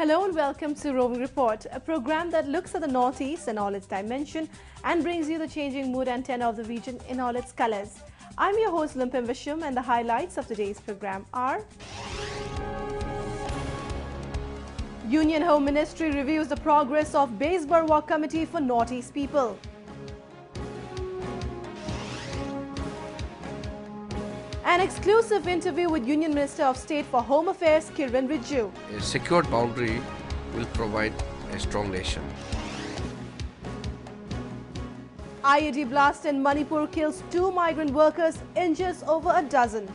Hello and welcome to Roving Report, a program that looks at the Northeast and all its dimension and brings you the changing mood and tenor of the region in all its colors. I'm your host Limpim Vishum, and the highlights of today's program are: Union Home Ministry reviews the progress of Base Barwa Committee for Northeast People. An exclusive interview with Union Minister of State for Home Affairs Kiren Rijiju. A secured boundary will provide a strong nation. IED blast in Manipur kills 2 migrant workers, injures over a dozen.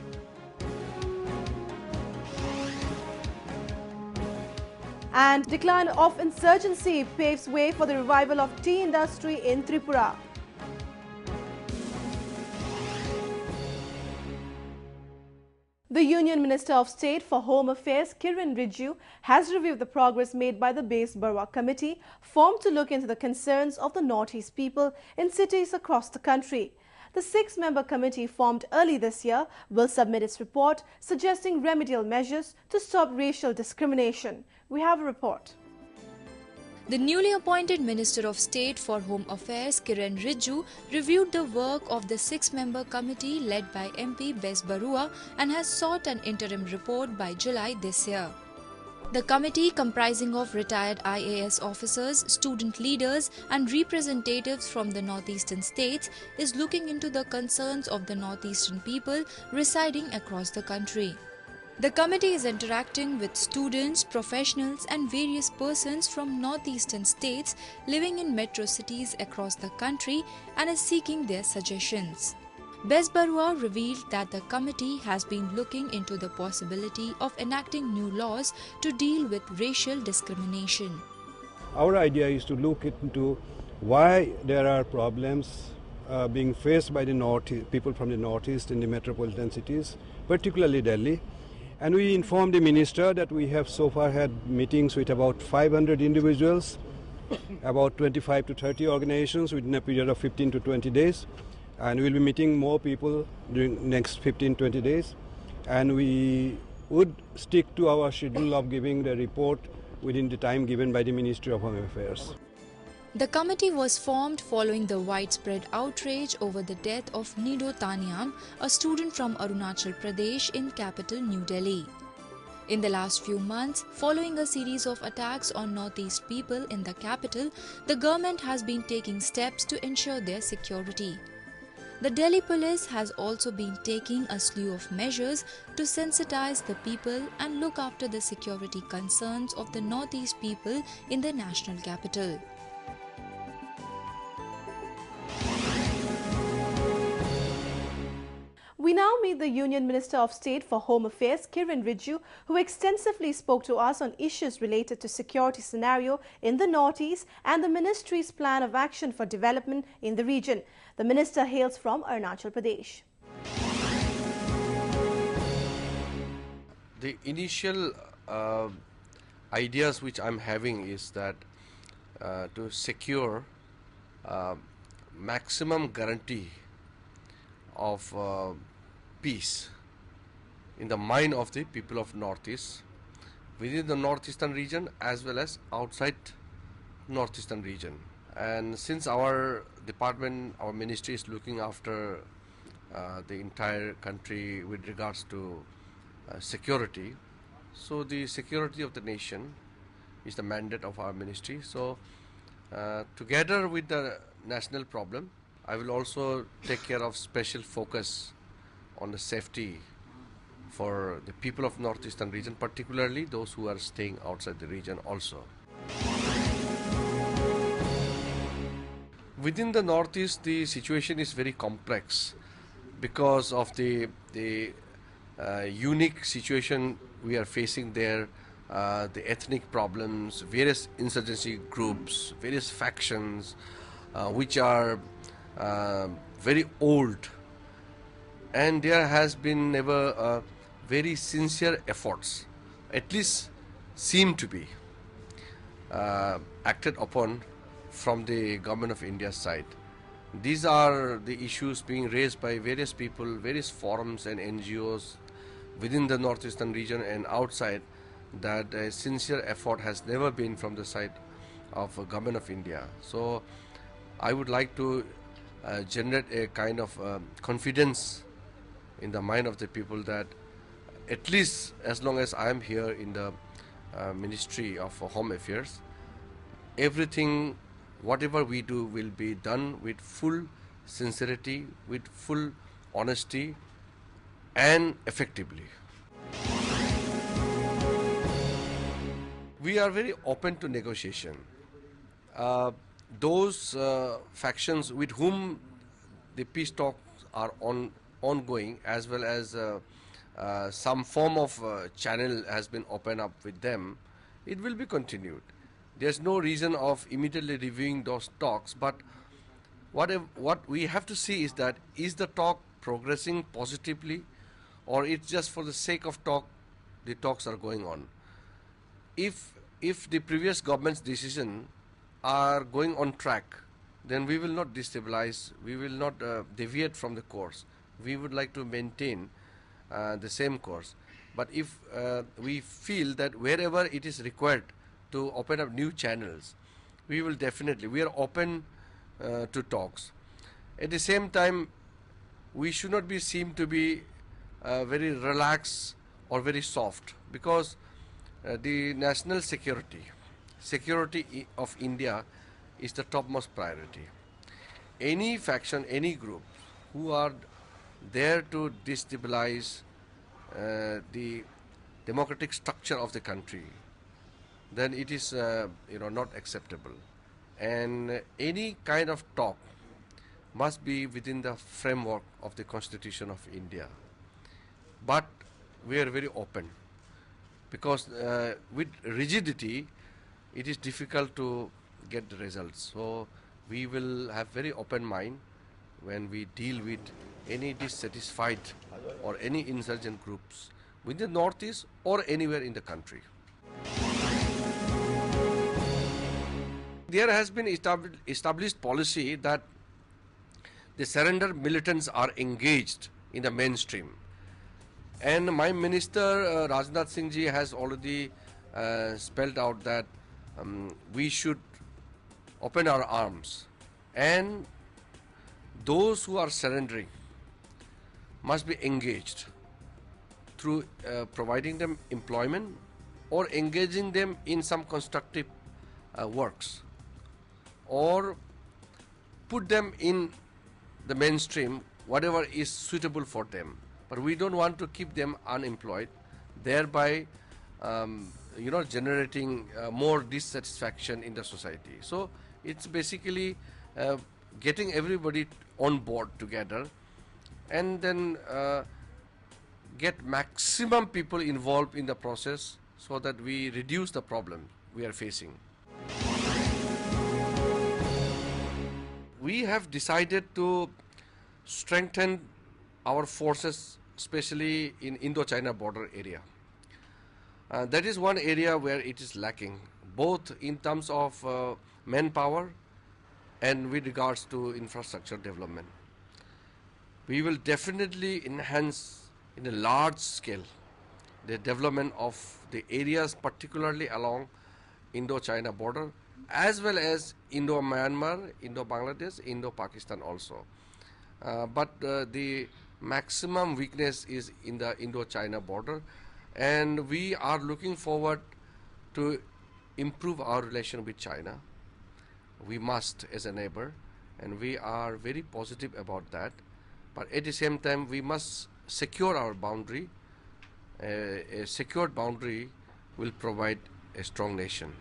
And decline of insurgency paves way for the revival of tea industry in Tripura. The Union Minister of State for Home Affairs, Kiren Rijiju, has reviewed the progress made by the Base Barwa Committee, formed to look into the concerns of the Northeast people in cities across the country. The 6-member committee, formed early this year, will submit its report suggesting remedial measures to stop racial discrimination. We have a report. The newly appointed Minister of State for Home Affairs, Kiren Rijiju, reviewed the work of the 6-member committee led by MP Bes Barua and has sought an interim report by July this year. The committee, comprising of retired IAS officers, student leaders and representatives from the northeastern states, is looking into the concerns of the northeastern people residing across the country. The committee is interacting with students, professionals and various persons from northeastern states living in metro cities across the country and is seeking their suggestions. Bes Barua revealed that the committee has been looking into the possibility of enacting new laws to deal with racial discrimination. Our idea is to look into why there are problems being faced by the people from the northeast in the metropolitan cities, particularly Delhi. And we informed the minister that we have so far had meetings with about 500 individuals, about 25 to 30 organizations within a period of 15 to 20 days. And we'll be meeting more people during next 15-20 days. And we would stick to our schedule of giving the report within the time given by the Ministry of Home Affairs. The committee was formed following the widespread outrage over the death of Nido Taniam, a student from Arunachal Pradesh in capital New Delhi. In the last few months, following a series of attacks on northeast people in the capital, the government has been taking steps to ensure their security. The Delhi police has also been taking a slew of measures to sensitize the people and look after the security concerns of the northeast people in the national capital. We now meet the Union Minister of State for Home Affairs, Kiren Rijiju, who extensively spoke to us on issues related to security scenario in the Northeast and the Ministry's plan of action for development in the region. The Minister hails from Arunachal Pradesh. The initial ideas which I'm having is that to secure maximum guarantee of peace in the mind of the people of Northeast, within the Northeastern region as well as outside Northeastern region. And since our department, our ministry is looking after the entire country with regards to security, so the security of the nation is the mandate of our ministry. So together with the national problem, I will also take care of special focus on the safety for the people of Northeastern region, particularly those who are staying outside the region also. Within the Northeast, the situation is very complex because of the unique situation we are facing there, the ethnic problems, various insurgency groups, various factions which are very old, and there has been never very sincere efforts, at least seem to be acted upon from the Government of India's side. These are the issues being raised by various people, various forums and NGOs within the Northeastern region and outside, that a sincere effort has never been from the side of government of India. So I would like to generate a kind of confidence in the mind of the people that at least as long as I am here in the Ministry of Home Affairs, everything, whatever we do, will be done with full sincerity, with full honesty, and effectively. We are very open to negotiation. Those factions with whom the peace talks are ongoing, as well as some form of channel has been opened up with them, it will be continued. There's no reason of immediately reviewing those talks, but what we have to see is the talk progressing positively, or it's just for the sake of talk, the talks are going on. If the previous government's decision are going on track, then we will not destabilize, we will not deviate from the course. We would like to maintain the same course. But if we feel that wherever it is required to open up new channels, we are open to talks. At the same time, we should not be seen to be very relaxed or very soft, because the national security of India is the topmost priority. Any faction, any group who are there to destabilize the democratic structure of the country, then it is not acceptable. And any kind of talk must be within the framework of the Constitution of India. But we are very open, because with rigidity it is difficult to get the results. So we will have very open mind when we deal with any dissatisfied or any insurgent groups within the Northeast or anywhere in the country. There has been established policy that the surrender militants are engaged in the mainstream. And my minister, Rajnath Singh ji, has already spelled out that we should open our arms. And those who are surrendering must be engaged through providing them employment or engaging them in some constructive works, or put them in the mainstream, whatever is suitable for them. But we don't want to keep them unemployed, thereby generating more dissatisfaction in the society. So it's basically getting everybody on board together, and then get maximum people involved in the process, so that we reduce the problem we are facing. We have decided to strengthen our forces, especially in Indo-China border area. That is one area where it is lacking, both in terms of manpower and with regards to infrastructure development. We will definitely enhance in a large scale the development of the areas, particularly along Indo-China border, as well as Indo-Myanmar, Indo-Bangladesh, Indo-Pakistan also. But the maximum weakness is in the Indo-China border, and we are looking forward to improve our relation with China. We must, as a neighbor, and we are very positive about that. But at the same time, we must secure our boundary. A secured boundary will provide a strong nation.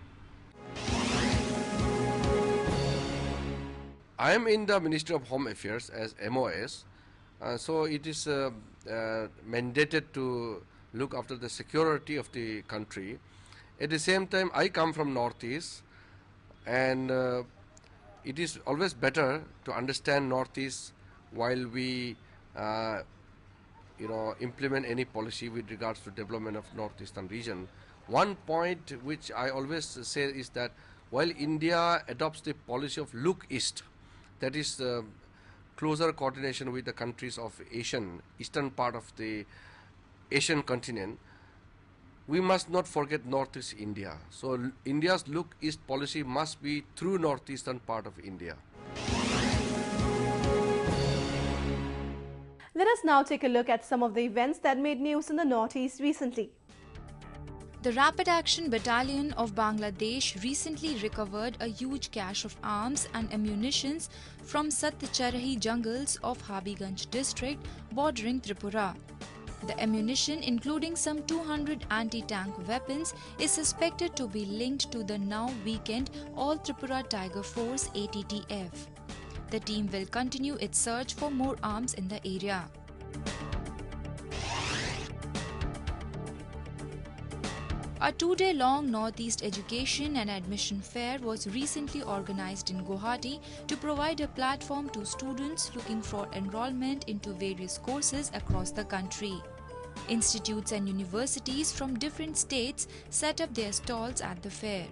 I am in the Ministry of Home Affairs as MOS, so it is mandated to look after the security of the country. At the same time, I come from Northeast, and it is always better to understand Northeast while we implement any policy with regards to development of Northeastern region. One point which I always say is that while India adopts the policy of look east, that is closer coordination with the countries of eastern part of the Asian continent, we must not forget Northeast India. So India's Look East policy must be through northeastern part of India. Let us now take a look at some of the events that made news in the Northeast recently. The Rapid Action Battalion of Bangladesh recently recovered a huge cache of arms and ammunitions from Satycharahi jungles of Habiganj district bordering Tripura. The ammunition, including some 200 anti-tank weapons, is suspected to be linked to the now weakened All Tripura Tiger Force ATTF. The team will continue its search for more arms in the area. A two-day-long Northeast Education and Admission Fair was recently organized in Guwahati to provide a platform to students looking for enrollment into various courses across the country. Institutes and universities from different states set up their stalls at the fair.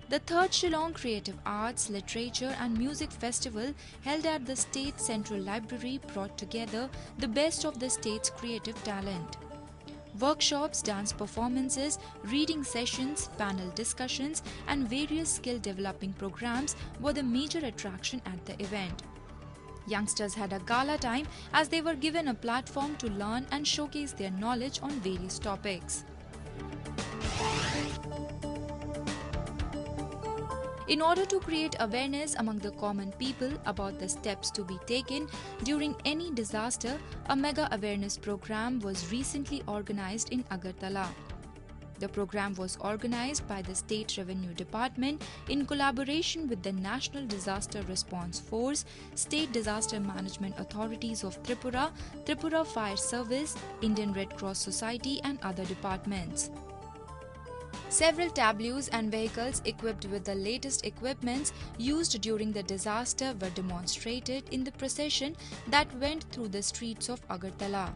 The third Shillong Creative Arts, Literature and Music Festival held at the State Central Library brought together the best of the state's creative talent. Workshops, dance performances, reading sessions, panel discussions and various skill-developing programs were the major attraction at the event. Youngsters had a gala time as they were given a platform to learn and showcase their knowledge on various topics. In order to create awareness among the common people about the steps to be taken during any disaster, a mega awareness program was recently organized in Agartala. The program was organized by the State Revenue Department in collaboration with the National Disaster Response Force, State Disaster Management Authorities of Tripura, Tripura Fire Service, Indian Red Cross Society and other departments. Several tableaus and vehicles equipped with the latest equipments used during the disaster were demonstrated in the procession that went through the streets of Agartala.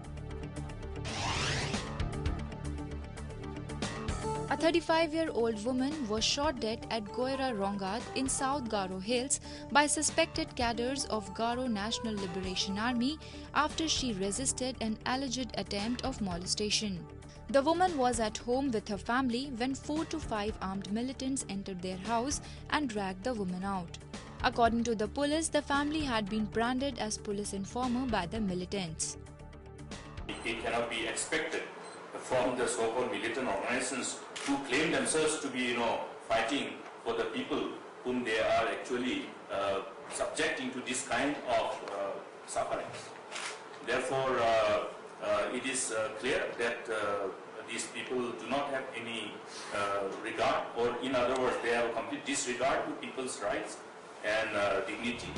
A 35-year-old woman was shot dead at Goira Rongat in South Garo Hills by suspected cadres of Garo National Liberation Army after she resisted an alleged attempt of molestation. The woman was at home with her family when 4 to 5 armed militants entered their house and dragged the woman out. According to the police, the family had been branded as police informer by the militants. It cannot be expected from the so-called militant organizations who claim themselves to be, fighting for the people whom they are actually subjecting to this kind of sufferings. Therefore, it is clear that these people do not have any regard, or in other words, they have a complete disregard to people's rights and dignity.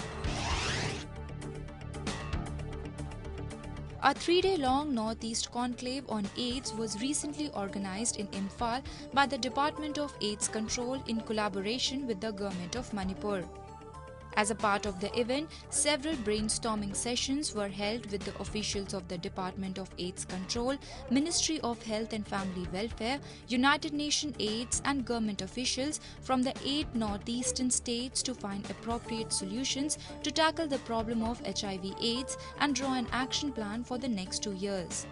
A 3-day-long Northeast Conclave on AIDS was recently organized in Imphal by the Department of AIDS Control in collaboration with the Government of Manipur. As a part of the event, several brainstorming sessions were held with the officials of the Department of AIDS Control, Ministry of Health and Family Welfare, United Nations AIDS and government officials from the 8 northeastern states to find appropriate solutions to tackle the problem of HIV/AIDS and draw an action plan for the next 2 years.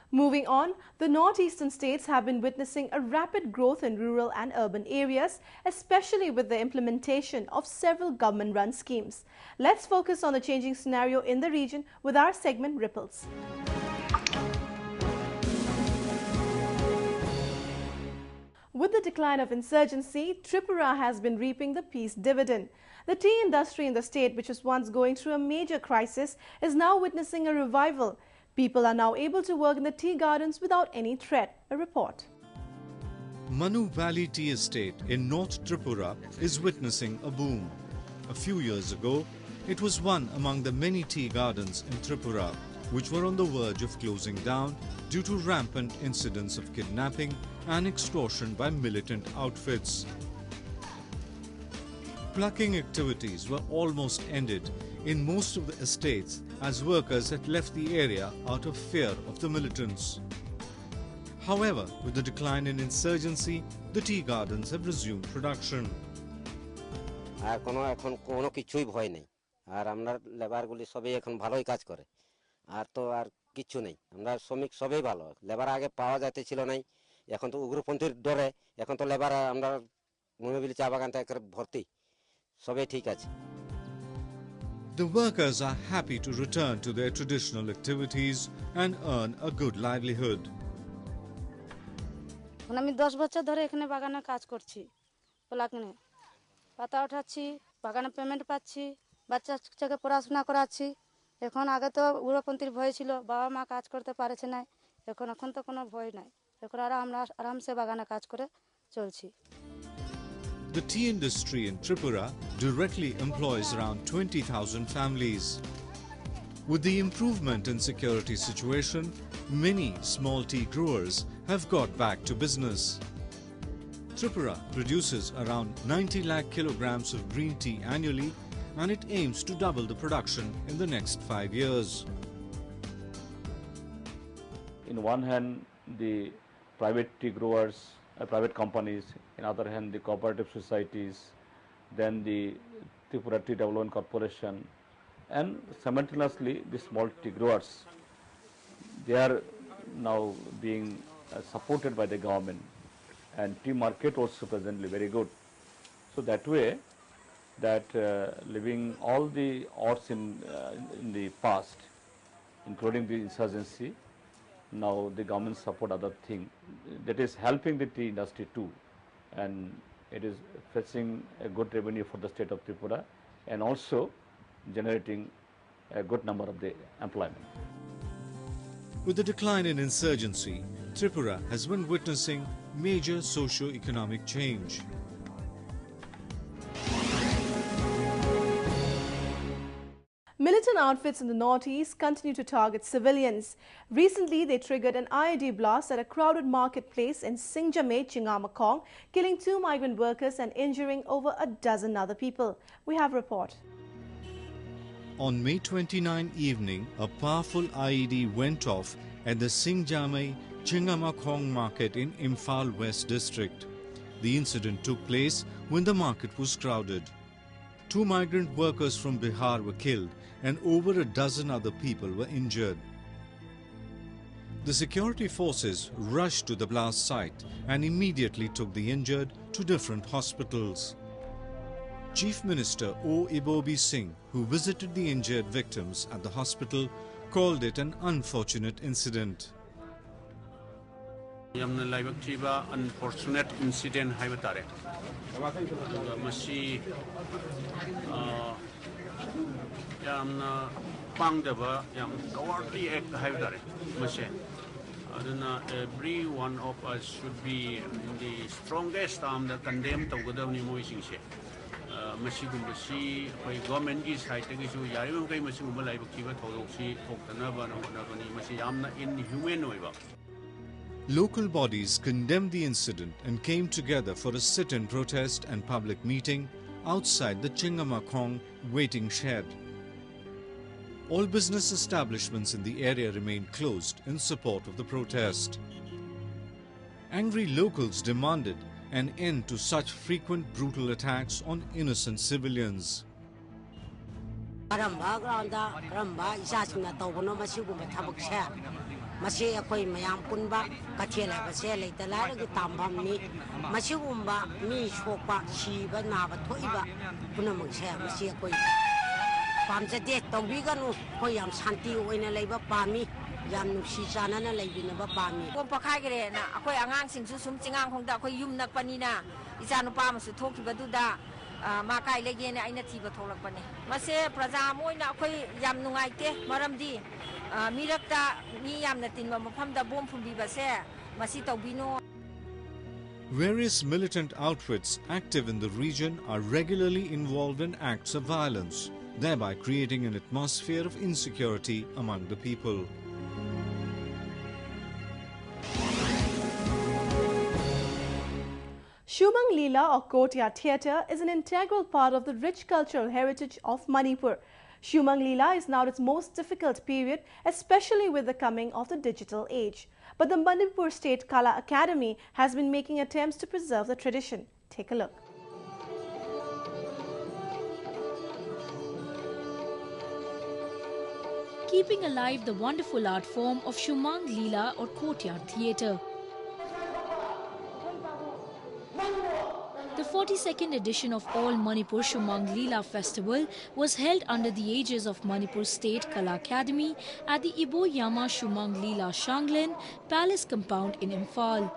Moving on, the northeastern states have been witnessing a rapid growth in rural and urban areas, especially with the implementation of several government-run schemes. Let's focus on the changing scenario in the region with our segment Ripples. With the decline of insurgency, Tripura has been reaping the peace dividend. The tea industry in the state, which was once going through a major crisis, is now witnessing a revival. People are now able to work in the tea gardens without any threat. A report. Manu Valley Tea Estate in North Tripura is witnessing a boom. A few years ago, it was one among the many tea gardens in Tripura which were on the verge of closing down due to rampant incidents of kidnapping and extortion by militant outfits. Plucking activities were almost ended in most of the estates as workers had left the area out of fear of the militants. However, with the decline in insurgency, the tea gardens have resumed production. আর আমরা লেবারগুলি সবই এখন ভালোই কাজ করে আর তো আর কিছু নেই আমরা শ্রমিক সবই ভালো লেবার আগে পাওয়া যাইতেছিল নাই এখন তো উগ্রপন্থীর ডরে এখন তো লেবার আমরা মনোবিল চা বাগানটা একবারে ভর্তি সবই ঠিক আছে The workers are happy to return to their traditional activities and earn a good livelihood. আমি 10 বছর ধরে এখানে বাগানে কাজ করছি পোলাকিনে পাতা উঠাচ্ছি বাগানে পেমেন্ট পাচ্ছি বাচ্চাকে পড়াশোনা করাচ্ছি এখন আগে তো উগ্রপন্থীর ভয় ছিল বাবা মা কাজ করতে পারছে না এখন তো কোনো ভয় নাই এখন আর আমরা আরামসে বাগানে কাজ করে চলছি The tea industry in Tripura directly employs around 20,000 families. With the improvement in security situation, many small tea growers have got back to business. Tripura produces around 90 lakh kilograms of green tea annually and it aims to double the production in the next 5 years. In one hand, the private tea growers, private companies, in other hand, the cooperative societies, then the Tripura Tea Development Corporation, and simultaneously the small tea growers. They are now being supported by the government, and tea market also presently very good. So that way, that leaving all the odds in the past, including the insurgency, now the government support other thing that is helping the tea industry too, and it is fetching a good revenue for the state of Tripura and also generating a good number of the employment. With the decline in insurgency, Tripura has been witnessing major socio-economic change. Militant outfits in the northeast continue to target civilians. Recently, they triggered an IED blast at a crowded marketplace in Singjame, Chingamakong, killing 2 migrant workers and injuring over a dozen other people. We have a report. On May 29 evening, a powerful IED went off at the Singjame, Chingamakong market in Imphal West district. The incident took place when the market was crowded. 2 migrant workers from Bihar were killed and over a dozen other people were injured. The security forces rushed to the blast site and immediately took the injured to different hospitals. Chief Minister O. Ibobi Singh, who visited the injured victims at the hospital, called it an unfortunate incident. yamna laibak thiba unfortunate incident haiba tare masi yamna pangdaba yam cowardly act haiba tare masi aduna every one of us should be in the strongest arm that condemn tawgadawni moi singse masi gumbasi koi government gi side gi su yari kai masi gumba laibak thiba thodoksi thoktanaba na honabani masi yamna inhuman oiba. Local bodies condemned the incident and came together for a sit-in protest and public meeting outside the Chingamakong waiting shed. All business establishments in the area remained closed in support of the protest. Angry locals demanded an end to such frequent brutal attacks on innocent civilians. Masi ako'y mayam punba kathela base leitala gi tambam ni masigumba mi sokpa siba naba thoiba punamang se masi ako'y pamjade tawbiganu koi yam shanti oina leiba pami yam nuksi chanana leibinaba pami ko pakhai gere na akoi angang sing su sum chingang khongda akoi yum nak panina ijanu pa masu thokibaduda ma kai lege ne aina thiba tholak pane mase praja moina akoi yam nungaite maramdi mirakta ni yamna tinba mafamda bom phumbi masi tawbino. Various militant outfits active in the region are regularly involved in acts of violence, thereby creating an atmosphere of insecurity among the people. Shumang Leela or Courtyard Theatre is an integral part of the rich cultural heritage of Manipur. Shumang Leela is now its most difficult period, especially with the coming of the digital age. But the Manipur State Kala Academy has been making attempts to preserve the tradition. Take a look. keeping alive the wonderful art form of Shumang Leela or courtyard theatre. The 42nd edition of All Manipur Shumang Leela Festival was held under the aegis of Manipur State Kala Academy at the Ibo Yama Shumang Leela Shanglen Palace compound in Imphal.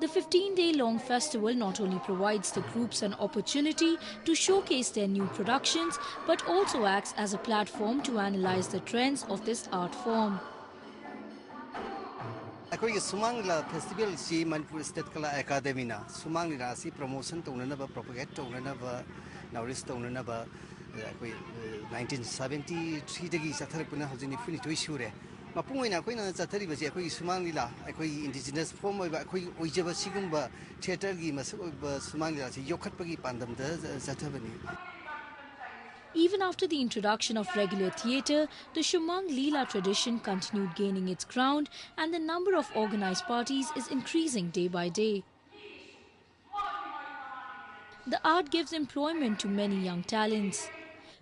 The 15-day-long festival not only provides the groups an opportunity to showcase their new productions, but also acts as a platform to analyze the trends of this art form. ꯑꯩꯈꯣꯏꯒꯤ ꯁꯨꯃꯥꯡ ꯂꯤꯂꯥ ꯐꯦꯁꯇꯤꯚꯦꯜꯁꯤ Manipur state ꯀꯂꯥ ꯑꯦꯀꯥꯗꯃꯤꯅ ꯁꯨꯃꯥꯡ ꯂꯤꯂꯥ ꯑꯁꯤ promotion ꯇꯧꯅꯅꯕ ꯄ꯭ꯔꯣꯄꯒꯦꯠ ꯇꯧꯅꯅꯕ nourish ꯇꯧꯅꯅꯕ ꯑꯩꯈꯣꯏ 1973ꯗꯒꯤ ꯆꯠꯊꯔꯛꯄꯅ ꯍꯧꯖꯤꯛ 92 ꯁꯨꯔꯦ ꯃꯄꯨꯡ ꯑꯣꯏꯅ ꯑꯩꯈꯣꯏꯅ ꯆꯠꯊꯔꯤꯕꯁꯤ ꯑꯩꯈꯣꯏꯒꯤ ꯁꯨꯃꯥꯡ ꯂꯤꯂꯥ ꯑꯩꯈꯣꯏꯒꯤ ꯏꯟꯗꯤꯖꯤꯅꯁ ꯐꯣꯔꯝ ꯑꯣꯏꯕ ꯑꯩꯈꯣꯏꯒꯤ ꯑꯣꯏꯖꯕ ꯁꯤꯒꯨꯝꯕ ꯊꯤꯌꯦꯇꯔꯒꯤ ꯃꯁꯛ ꯑꯣꯏꯕ ꯁꯨꯃꯥꯡ ꯂꯤꯂꯥꯁꯤ ꯌꯣꯛꯈꯠꯄꯒꯤ ꯄꯥꯟꯗꯝꯗ ꯆꯠꯊꯕꯅꯤ. Even after the introduction of regular theatre, the Shumang Leela tradition continued gaining its ground and the number of organised parties is increasing day by day. The art gives employment to many young talents.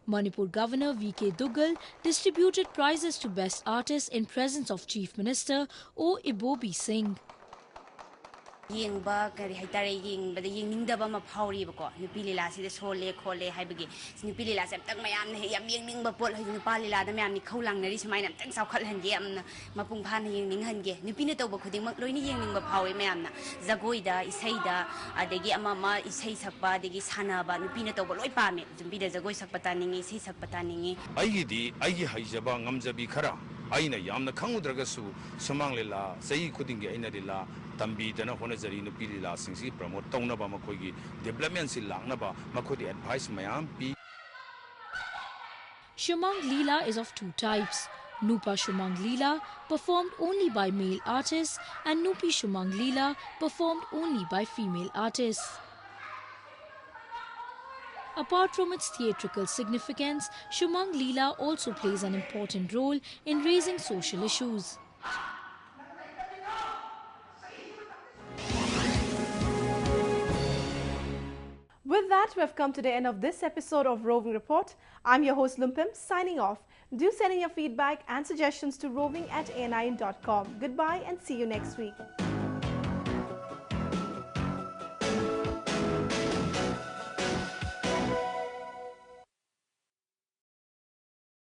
Manipur Governor V.K. Duggal distributed prizes to best artists in presence of Chief Minister O. Ibobi Singh. Yingba kari haitare yingba de yingdaba ma phauri ba ko nupi lila si de sole khole haibagi nupi lila sam tak mayam ne yam yingning pol ha nupa lila da mayam ni khaulang nari samai nam tang saukhat han ge am mapung phan yingning han ge nupi ne tawba khuding mak loini yingning ba phawi mayam na jagoi da isai da adegi ama ma isai sakpa adegi sana ba nupi ne tawba loi pame jumbi da jagoi sakpa ta ningi isai sakpa ta ningi ai di ai haijaba ngamjabi khara aina yamna khangudragasu Shumang Leela sei khuding ge aina lila tambi dana honajari nupi lila singsi promote taunaba makoigi development si langnaba makodi advice mayam pi. Shumang Leela is of two types: Nupa Shumang Leela, performed only by male artists, and Nupi Shumang Leela, performed only by female artists. Apart from its theatrical significance, Shumang Leela also plays an important role in raising social issues. With that, we have come to the end of this episode of Roving Report. I'm your host Lumpim, signing off. Do send in your feedback and suggestions to roving@ani.com. Goodbye and see you next week.